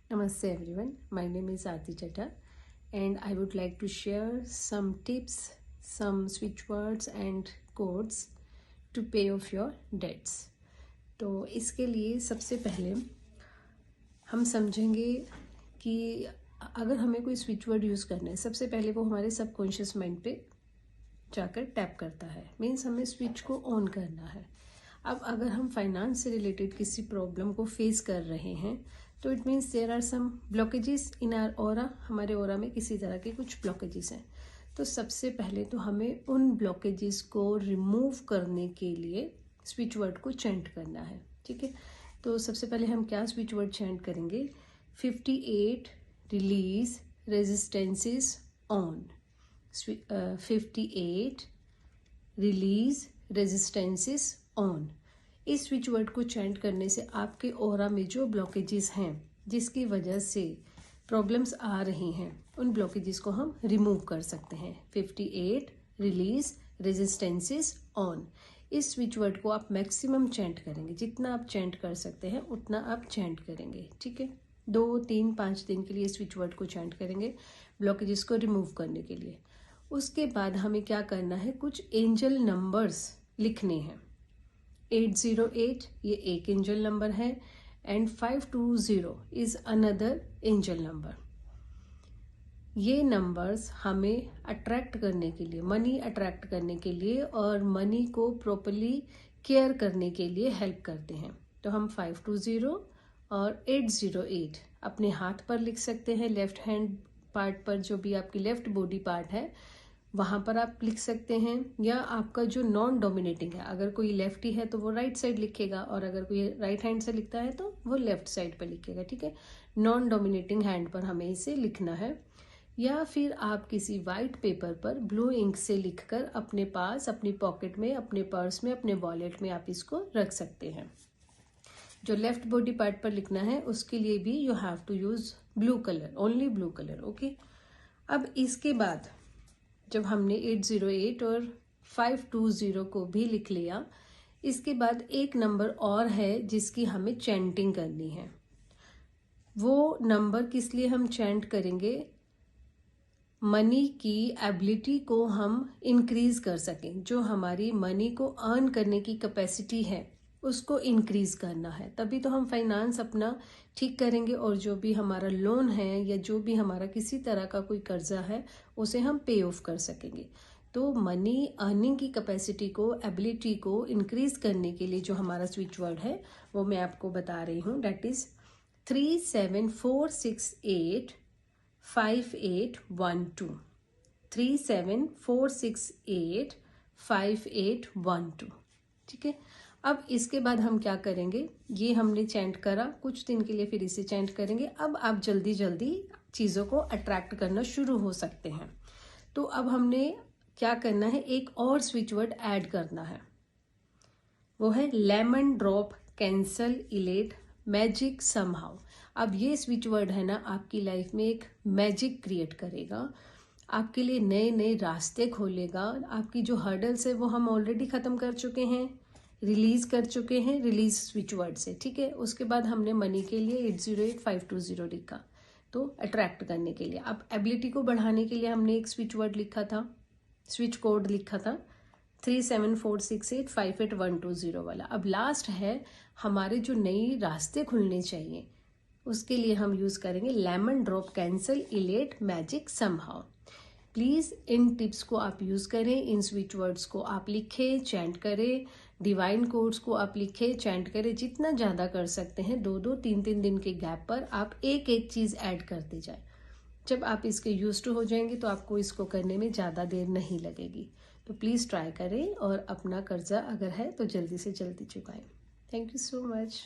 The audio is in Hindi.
Namaste everyone, my name is Aarti Chadha and I would like to share some tips, some switch words and codes to pay off your debts. तो इसके लिए सबसे पहले हम समझेंगे कि अगर हमें कोई स्विच वर्ड यूज़ करना है, सबसे पहले वो हमारे सबकॉन्शियस माइंड पे जाकर टैप करता है, मीन्स हमें स्विच को ऑन करना है। अब अगर हम फाइनेंस से रिलेटेड किसी प्रॉब्लम को फेस कर रहे हैं तो it means there are some blockages in our aura, हमारे ऑरा में किसी तरह के कुछ ब्लॉकेजेस हैं। तो सबसे पहले तो हमें उन ब्लॉकेजेस को रिमूव करने के लिए स्विच वर्ड को चैंट करना है, ठीक है। तो सबसे पहले हम क्या स्विच वर्ड चैंट करेंगे? 58 release resistances on. 58 release resistances on. इस स्विच वर्ड को चैंट करने से आपके ऑरा में जो ब्लॉकेजेस हैं जिसकी वजह से प्रॉब्लम्स आ रही हैं उन ब्लॉकेजेस को हम रिमूव कर सकते हैं। 58 रिलीज रेजिस्टेंसेस ऑन। इस स्विच वर्ड को आप मैक्सिमम चैंट करेंगे, जितना आप चैंट कर सकते हैं उतना आप चैंट करेंगे, ठीक है। 2, 3, 5 दिन के लिए स्विच वर्ड को चैंट करेंगे ब्लॉकेजेस को रिमूव करने के लिए। उसके बाद हमें क्या करना है, कुछ एंजल नंबर्स लिखने हैं। 808 ये एक एंजल नंबर है and 520 is another angel number. ये नंबर्स हमें अट्रैक्ट करने के लिए, मनी अट्रैक्ट करने के लिए और मनी को प्रॉपरली केयर करने के लिए हेल्प करते हैं। तो हम 520 और 808 अपने हाथ पर लिख सकते हैं, लेफ्ट हैंड पार्ट पर, जो भी आपकी लेफ्ट बॉडी पार्ट है वहाँ पर आप लिख सकते हैं। या आपका जो नॉन डोमिनेटिंग है, अगर कोई लेफ्टी है तो वो राइट साइड लिखेगा और अगर कोई राइट हैंड से लिखता है तो वो लेफ्ट साइड पर लिखेगा, ठीक है। नॉन डोमिनेटिंग हैंड पर हमें इसे लिखना है। या फिर आप किसी वाइट पेपर पर ब्लू इंक से लिखकर अपने पास, अपनी पॉकेट में, अपने पर्स में, अपने वॉलेट में आप इसको रख सकते हैं। जो लेफ्ट बॉडी पार्ट पर लिखना है उसके लिए भी you have to use blue colour, only blue colour, okay. अब इसके बाद जब हमने 808 और 520 को भी लिख लिया, इसके बाद एक नंबर और है जिसकी हमें चैंटिंग करनी है। वो नंबर किस लिए हम चैंट करेंगे? मनी की एबिलिटी को हम इंक्रीज कर सकें, जो हमारी मनी को अर्न करने की कैपेसिटी है उसको इंक्रीज करना है, तभी तो हम फाइनेंस अपना ठीक करेंगे और जो भी हमारा लोन है या जो भी हमारा किसी तरह का कोई कर्जा है उसे हम पे ऑफ कर सकेंगे। तो मनी अर्निंग की कैपेसिटी को, एबिलिटी को इंक्रीज करने के लिए जो हमारा स्विच वर्ड है वो मैं आपको बता रही हूँ, डेट इज 374685812। 374685812, ठीक है। अब इसके बाद हम क्या करेंगे, ये हमने चैंट करा कुछ दिन के लिए, फिर इसे चैंट करेंगे। अब आप जल्दी जल्दी चीज़ों को अट्रैक्ट करना शुरू हो सकते हैं। तो अब हमने क्या करना है, एक और स्विच वर्ड ऐड करना है, वो है lemon drop cancel elate magic somehow. अब ये स्विच वर्ड है ना, आपकी लाइफ में एक मैजिक क्रिएट करेगा, आपके लिए नए नए रास्ते खोलेगा। आपकी जो हर्डल्स है वो हम ऑलरेडी ख़त्म कर चुके हैं, रिलीज कर चुके हैं, रिलीज स्विच वर्ड से, ठीक है। उसके बाद हमने मनी के लिए 808 520 लिखा, तो अट्रैक्ट करने के लिए। अब एबिलिटी को बढ़ाने के लिए हमने एक स्विच वर्ड लिखा था, स्विच कोड लिखा था 374685812 वाला। अब लास्ट है हमारे जो नई रास्ते खुलने चाहिए, उसके लिए हम यूज करेंगे lemon drop cancel elate magic somehow. Please इन टिप्स को आप यूज़ करें, इन स्विच वर्ड्स को आप लिखें, चैंट करें, डिवाइन कोड्स को आप लिखें, चैंट करें, जितना ज़्यादा कर सकते हैं। 2-2, 3-3 दिन के गैप पर आप एक एक चीज़ ऐड करते जाएं। जब आप इसके यूज टू हो जाएंगे तो आपको इसको करने में ज़्यादा देर नहीं लगेगी। तो प्लीज़ ट्राई करें और अपना कर्जा अगर है तो जल्दी से जल्दी चुकाएं। Thank you so much.